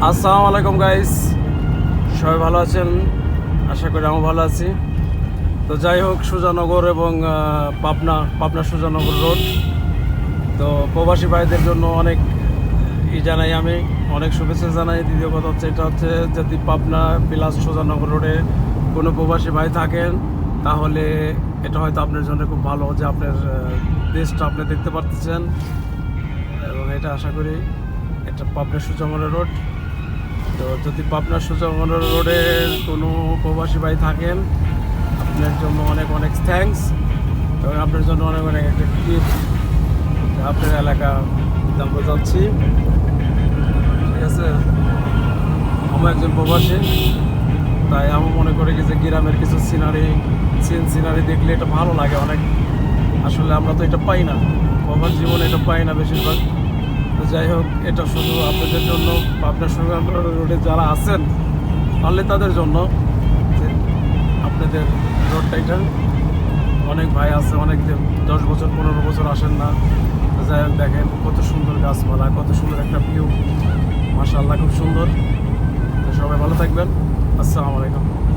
আসসালামু আলাইকুম গাইস, সবাই ভালো আছেন? আশা করি আমি ভালো আছি। তো যাই হোক, সুজানগর এবং পাবনা সুজানগর রোড, তো প্রবাসী ভাইদের জন্য অনেক জানাই, আমি অনেক শুভেচ্ছা জানাই। দ্বিতীয় কথা হচ্ছে, এটা হচ্ছে যদি পাবনা প্লাস সুজানগর রোডে কোনো প্রবাসী ভাই থাকেন, তাহলে এটা হয়তো আপনার জন্য খুব ভালো যে আপনার দেশটা আপনি দেখতে পারতেছেন। এবং এটা আশা করি এটা পাবনা সুজানগর রোড। তো যদি পাবনা সুজানগর রোডের কোনো প্রবাসী ভাই থাকেন, আপনার জন্য অনেক অনেক থ্যাঙ্কস, এবং আপনার জন্য অনেক অনেক একটা গিফট আপনার এলাকা আমরা যাচ্ছি। ঠিক আছে, আমি একজন প্রবাসী, তাই আমি মনে করি যে গ্রামের কিছু সিনারি দেখলে এটা ভালো লাগে অনেক। আসলে আমরা তো এটা পাই না, প্রবাস জীবনে এটা পাই না বেশিরভাগ। তো যাই হোক, এটা শুধু আপনাদের জন্য, পাবনা সুজানগর রোডে যারা আছেন তাহলে তাদের জন্য যে আপনাদের রোডটা এটা। অনেক ভাই আছে, অনেক 10 বছর 15 বছর আসেন না। তো যাই হোক, দেখেন কত সুন্দর গাছপালা, কত সুন্দর একটা ভিউ, মাশাআল্লাহ, খুব সুন্দর। তো সবাই ভালো থাকবেন। আসসালামু আলাইকুম।